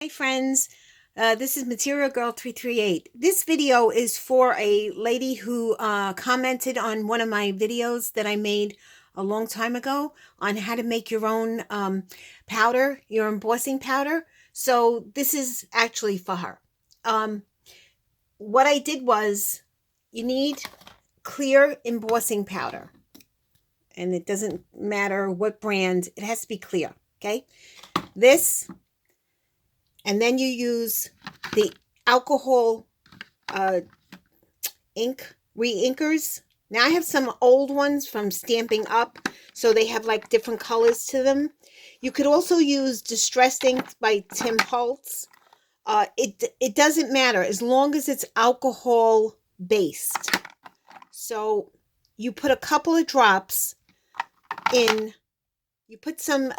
Hi friends, this is Material Girl 338. This video is for a lady who commented on one of my videos that I made a long time ago on how to make your own powder, your embossing powder. So this is actually for her. What I did was, you need clear embossing powder, and it doesn't matter what brand, it has to be clear, okay? This. And then you use the alcohol ink re-inkers. Now I have some old ones from Stamping Up, so they have like different colors to them. You could also use Distressed Ink by Tim Holtz. It doesn't matter as long as it's alcohol based. So you put a couple of drops in. You put some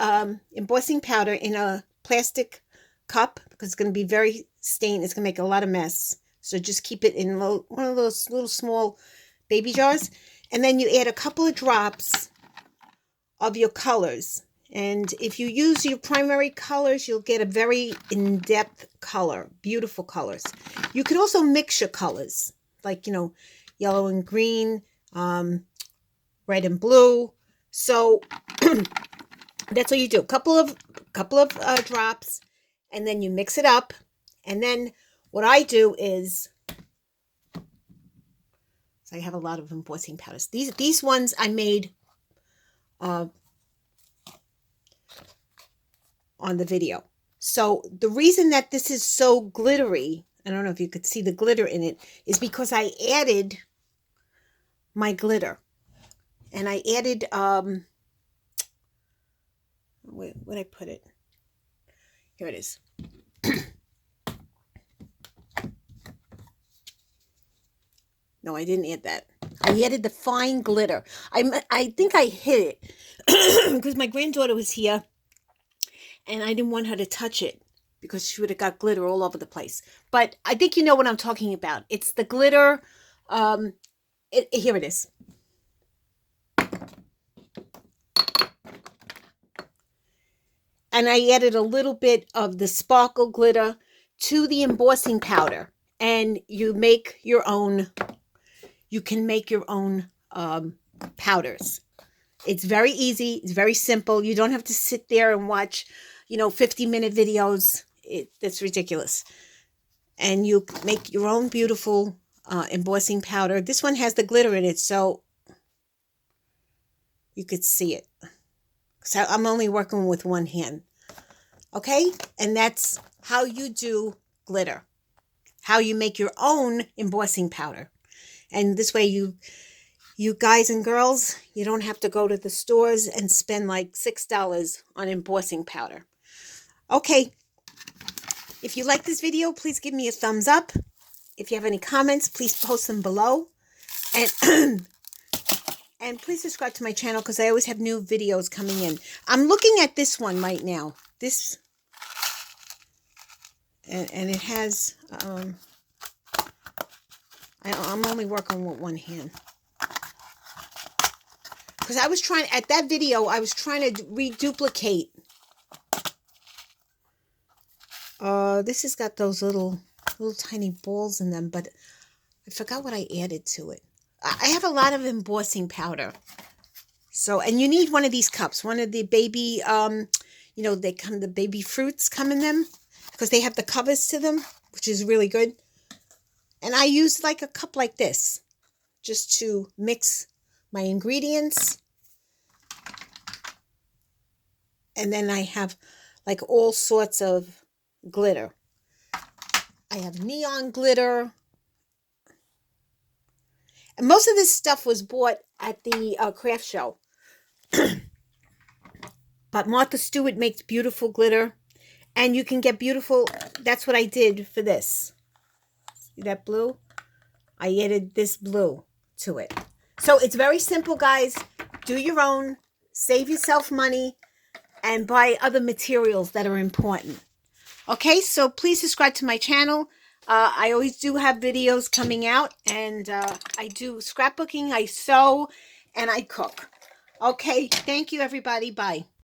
embossing powder in a plastic cup because it's going to be very stained. It's going to make a lot of mess. So just keep it in one of those little small baby jars. And then you add a couple of drops of your colors. And if you use your primary colors, you'll get a very in-depth color, beautiful colors. You could also mix your colors, like, yellow and green, red and blue. So that's what you do. A couple of drops, and then you mix it up. And then what I do is, so I have a lot of embossing powders. These ones I made on the video. So the reason that this is so glittery, I don't know if you could see the glitter in it, is because I added my glitter. And I added, where'd I put it? Here it is. No, I didn't add that. I added the fine glitter. I think I hid it because my granddaughter was here and I didn't want her to touch it because she would have got glitter all over the place. But I think you know what I'm talking about. It's the glitter. Here it is. And I added a little bit of the sparkle glitter to the embossing powder. And you make your own, you can make your own powders. It's very easy. It's very simple. You don't have to sit there and watch, 50-minute videos. That's ridiculous. And you make your own beautiful embossing powder. This one has the glitter in it, so you could see it. So I'm only working with one hand. Okay? And that's how you do glitter. How you make your own embossing powder. And this way you guys and girls, you don't have to go to the stores and spend like $6 on embossing powder. Okay. If you like this video, please give me a thumbs up. If you have any comments, please post them below. And and please subscribe to my channel because I always have new videos coming in. I'm looking at this one right now. This, and it has, I'm only working with one hand. Because I was trying, at that video, I was trying to reduplicate. This has got those little tiny balls in them, but I forgot what I added to it. I have a lot of embossing powder. So, and you need one of these cups. One of the baby, the baby fruits come in them. Because they have the covers to them, which is really good. And I use like a cup like this. Just to mix my ingredients. And then I have like all sorts of glitter. I have neon glitter. And most of this stuff was bought at the craft show. But Martha Stewart makes beautiful glitter. And you can get beautiful, that's what I did for this. See that blue? I added this blue to it. So it's very simple, guys. Do your own. Save yourself money. And buy other materials that are important. Okay, so please subscribe to my channel. I always do have videos coming out, and I do scrapbooking, I sew, and I cook. Okay, thank you, everybody. Bye.